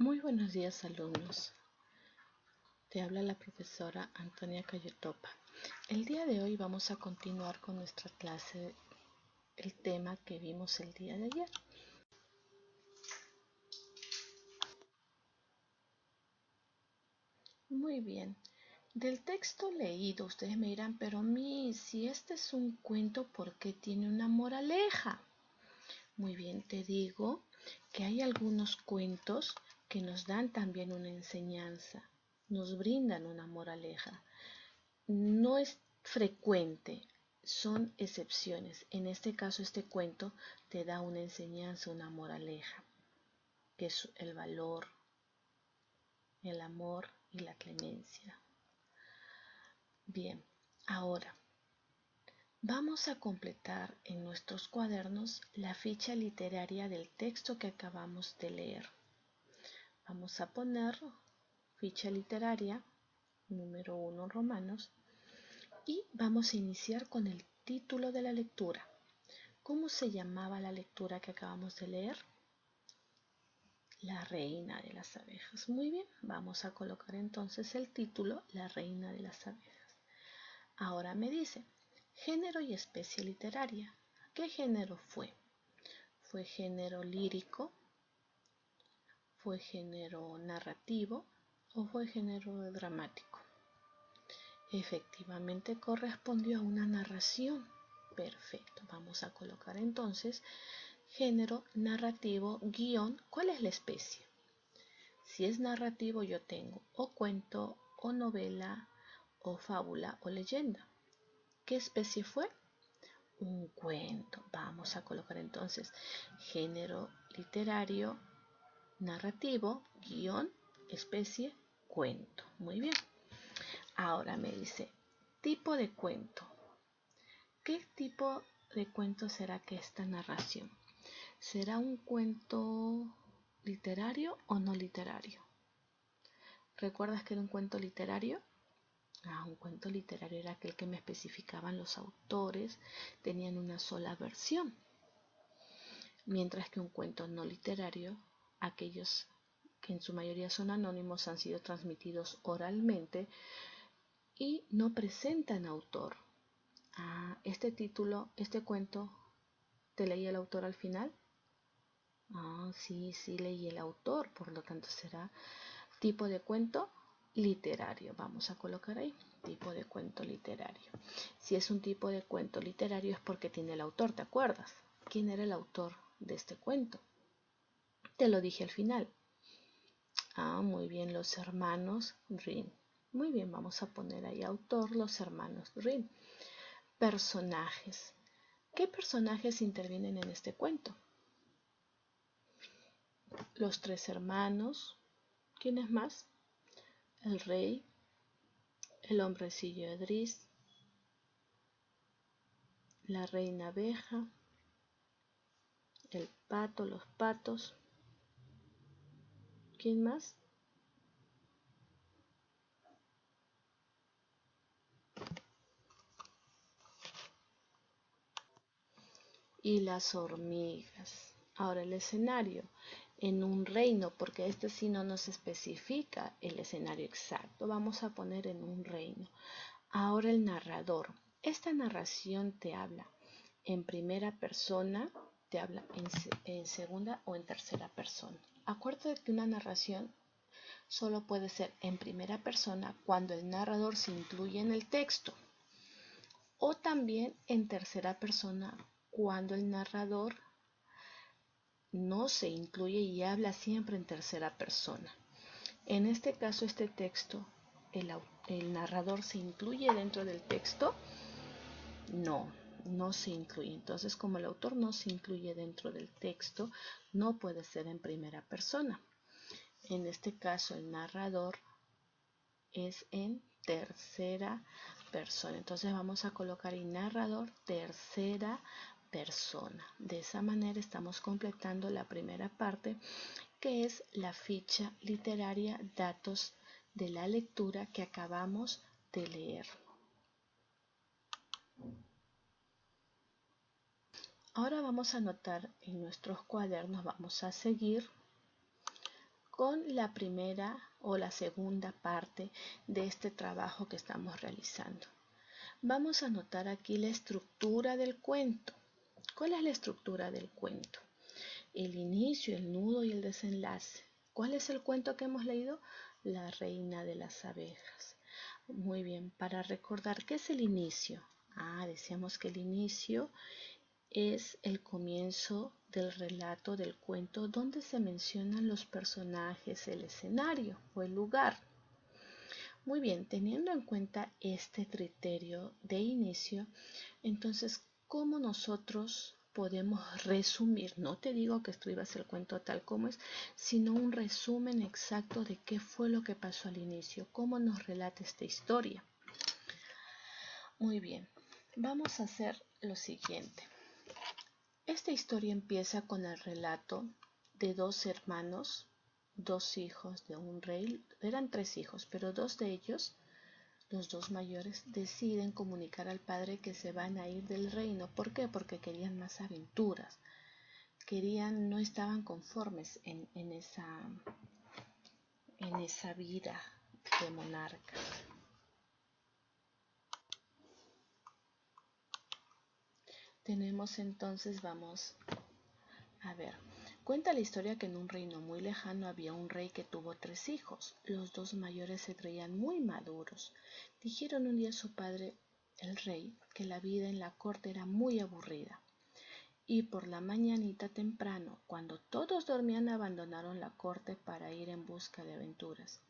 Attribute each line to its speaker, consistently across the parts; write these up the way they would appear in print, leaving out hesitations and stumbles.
Speaker 1: Muy buenos días, alumnos. Te habla la profesora Antonia Cayotopa. El día de hoy vamos a continuar con nuestra clase, el tema que vimos el día de ayer. Muy bien. Del texto leído, ustedes me dirán, pero si este es un cuento, ¿por qué tiene una moraleja? Muy bien, te digo que hay algunos cuentos que nos dan también una enseñanza, nos brindan una moraleja. No es frecuente, son excepciones. En este caso, este cuento te da una enseñanza, una moraleja, que es el valor, el amor y la clemencia. Bien, ahora vamos a completar en nuestros cuadernos la ficha literaria del texto que acabamos de leer. Vamos a poner ficha literaria número 1 Romanos y vamos a iniciar con el título de la lectura. ¿Cómo se llamaba la lectura que acabamos de leer? La reina de las abejas. Muy bien, vamos a colocar entonces el título, La reina de las abejas. Ahora me dice, género y especie literaria. ¿Qué género fue? ¿Fue género lírico? ¿Fue género narrativo? ¿O fue género dramático? Efectivamente correspondió a una narración. Perfecto, vamos a colocar entonces género narrativo guión. ¿Cuál es la especie? Si es narrativo yo tengo o cuento o novela o fábula o leyenda. ¿Qué especie fue? Un cuento. Vamos a colocar entonces género literario narrativo guión especie cuento. Muy bien. Ahora me dice tipo de cuento. ¿Qué tipo de cuento será que esta narración? ¿Será un cuento literario o no literario? ¿Recuerdas que era un cuento literario? Un cuento literario era aquel que me especificaban los autores, tenían una sola versión. Mientras que un cuento no literario, aquellos que en su mayoría son anónimos, han sido transmitidos oralmente y no presentan autor. Este título, este cuento, ¿te leí el autor al final? Sí, leí el autor, por lo tanto será tipo de cuento literario. Vamos a colocar ahí, tipo de cuento literario. Si es un tipo de cuento literario es porque tiene el autor, ¿te acuerdas? ¿Quién era el autor de este cuento? Te lo dije al final. Muy bien, los hermanos Grimm. Muy bien, vamos a poner ahí autor, los hermanos Grimm. Personajes. ¿Qué personajes intervienen en este cuento? Los tres hermanos. ¿Quiénes más? El rey, el hombrecillo Edris, la reina abeja, el pato, los patos. ¿Quién más? Y las hormigas. Ahora el escenario en un reino, porque este sí no nos especifica el escenario exacto, vamos a poner en un reino. Ahora el narrador. Esta narración te habla en primera persona, te habla en segunda o en tercera persona. Acuérdate que una narración solo puede ser en primera persona cuando el narrador se incluye en el texto, o también en tercera persona cuando el narrador no se incluye y habla siempre en tercera persona. En este caso, este texto, el narrador se incluye dentro del texto. No se incluye. Entonces, como el autor no se incluye dentro del texto, no puede ser en primera persona. En este caso, el narrador es en tercera persona. Entonces vamos a colocar el narrador tercera persona. De esa manera estamos completando la primera parte, que es la ficha literaria, datos de la lectura que acabamos de leer. Ahora vamos a anotar en nuestros cuadernos, vamos a seguir con la primera o la segunda parte de este trabajo que estamos realizando. Vamos a anotar aquí la estructura del cuento. ¿Cuál es la estructura del cuento? El inicio, el nudo y el desenlace. ¿Cuál es el cuento que hemos leído? La reina de las abejas. Muy bien, para recordar, ¿qué es el inicio? Decíamos que el inicio es el comienzo del relato del cuento donde se mencionan los personajes, el escenario o el lugar. Muy bien, teniendo en cuenta este criterio de inicio, entonces, ¿cómo nosotros podemos resumir? No te digo que escribas el cuento tal como es, sino un resumen exacto de qué fue lo que pasó al inicio, cómo nos relata esta historia. Muy bien, vamos a hacer lo siguiente. Esta historia empieza con el relato de dos hermanos, dos hijos de un rey. Eran tres hijos, pero dos de ellos, los dos mayores, deciden comunicar al padre que se van a ir del reino. ¿Por qué? Porque querían más aventuras. No estaban conformes en esa vida de monarca. Tenemos entonces, vamos a ver, cuenta la historia que en un reino muy lejano había un rey que tuvo tres hijos. Los dos mayores se creían muy maduros. Dijeron un día a su padre, el rey, que la vida en la corte era muy aburrida. Y por la mañanita temprano, cuando todos dormían, abandonaron la corte para ir en busca de aventuras.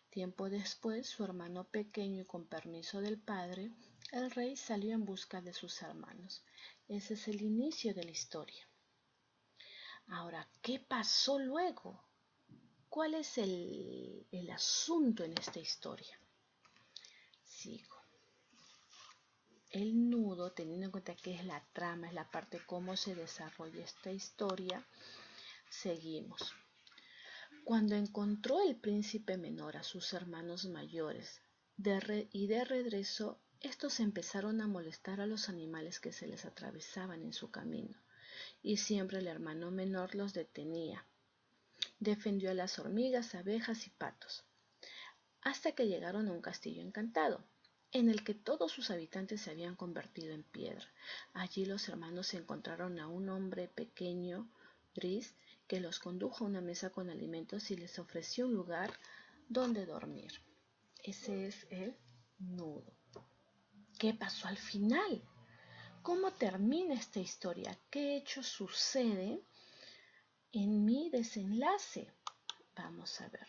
Speaker 1: Tiempo después, su hermano pequeño y con permiso del padre, el rey salió en busca de sus hermanos. Ese es el inicio de la historia. Ahora, ¿qué pasó luego? ¿Cuál es el asunto en esta historia? Sigo. El nudo, teniendo en cuenta que es la trama, es la parte cómo se desarrolla esta historia, seguimos. Cuando encontró el príncipe menor a sus hermanos mayores y de regreso, estos empezaron a molestar a los animales que se les atravesaban en su camino, y siempre el hermano menor los detenía. Defendió a las hormigas, abejas y patos, hasta que llegaron a un castillo encantado, en el que todos sus habitantes se habían convertido en piedra. Allí los hermanos encontraron a un hombre pequeño, gris, que los condujo a una mesa con alimentos y les ofreció un lugar donde dormir. Ese es el nudo. ¿Qué pasó al final? ¿Cómo termina esta historia? ¿Qué hecho sucede en mi desenlace? Vamos a ver.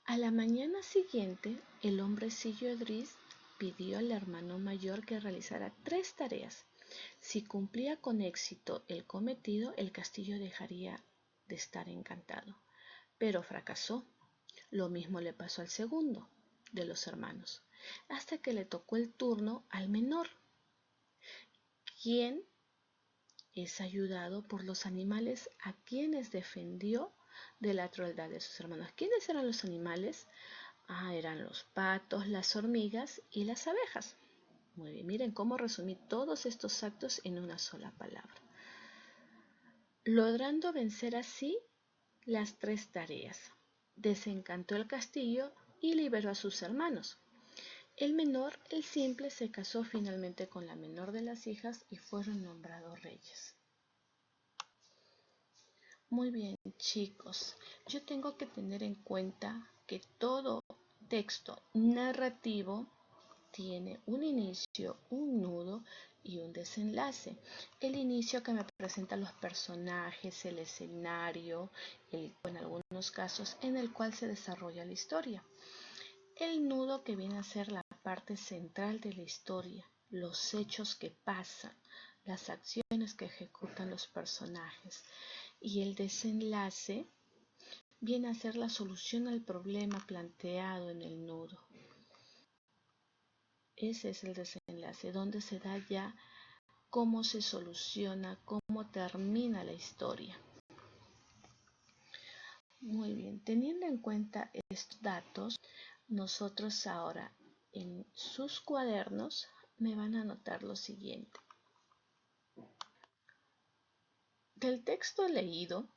Speaker 1: A la mañana siguiente, el hombrecillo gris pidió al hermano mayor que realizara 3 tareas. Si cumplía con éxito el cometido, el castillo dejaría de estar encantado. Pero fracasó. Lo mismo le pasó al segundo de los hermanos, hasta que le tocó el turno al menor, quien es ayudado por los animales a quienes defendió de la crueldad de sus hermanos. ¿Quiénes eran los animales? Eran los patos, las hormigas y las abejas. Muy bien, miren cómo resumí todos estos actos en una sola palabra. Logrando vencer así las 3 tareas. Desencantó el castillo y liberó a sus hermanos. El menor, el simple, se casó finalmente con la menor de las hijas y fueron nombrados reyes. Muy bien, chicos, yo tengo que tener en cuenta que todo texto narrativo tiene un inicio, un nudo y un desenlace. El inicio que me presenta los personajes, el escenario, en algunos casos en el cual se desarrolla la historia. El nudo que viene a ser la parte central de la historia, los hechos que pasan, las acciones que ejecutan los personajes. Y el desenlace viene a ser la solución al problema planteado en el nudo. Ese es el desenlace, donde se da ya cómo se soluciona, cómo termina la historia. Muy bien, teniendo en cuenta estos datos, nosotros ahora en sus cuadernos me van a anotar lo siguiente. Del texto leído,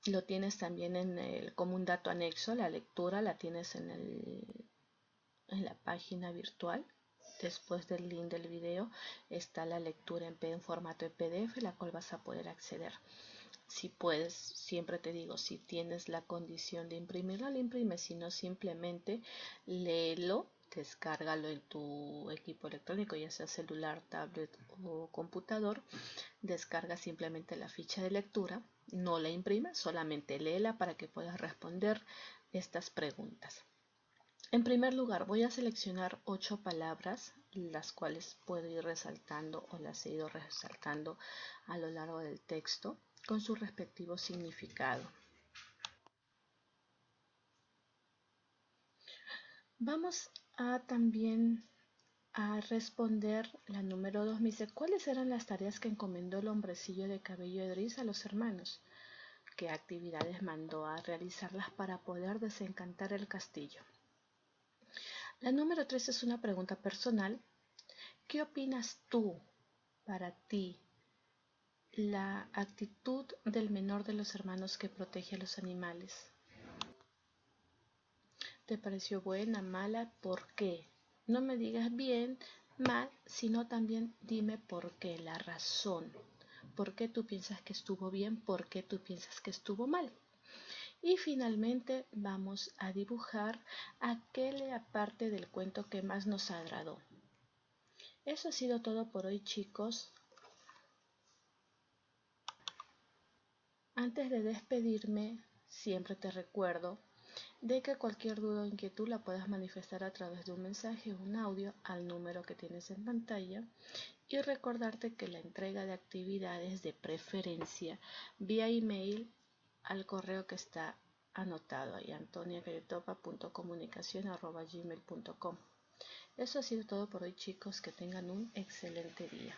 Speaker 1: Lo tienes también como un dato anexo, la lectura la tienes en la página virtual. Después del link del video está la lectura en formato de PDF, la cual vas a poder acceder. Si puedes, siempre te digo, si tienes la condición de imprimirlo, lo imprimes, si no, simplemente léelo, descárgalo en tu equipo electrónico, ya sea celular, tablet o computador, descarga simplemente la ficha de lectura, no la imprimes, solamente léela para que puedas responder estas preguntas. En primer lugar, voy a seleccionar 8 palabras, las cuales puedo ir resaltando o las he ido resaltando a lo largo del texto con su respectivo significado. Vamos a también a responder la número 2. Me dice, ¿cuáles eran las tareas que encomendó el hombrecillo de cabello de gris a los hermanos? ¿Qué actividades mandó a realizarlas para poder desencantar el castillo? La número 3 es una pregunta personal. ¿Qué opinas tú, para ti, la actitud del menor de los hermanos que protege a los animales? ¿Te pareció buena, mala? ¿Por qué? No me digas bien, mal, sino también dime por qué, la razón. ¿Por qué tú piensas que estuvo bien? ¿Por qué tú piensas que estuvo mal? Y finalmente vamos a dibujar aquella parte del cuento que más nos agradó. Eso ha sido todo por hoy, chicos. Antes de despedirme, siempre te recuerdo de que cualquier duda o inquietud la puedas manifestar a través de un mensaje o un audio al número que tienes en pantalla, y recordarte que la entrega de actividades de preferencia vía email al correo que está anotado ahí, antoniacayetopa.comunicacion@gmail.com. Eso ha sido todo por hoy, chicos, que tengan un excelente día.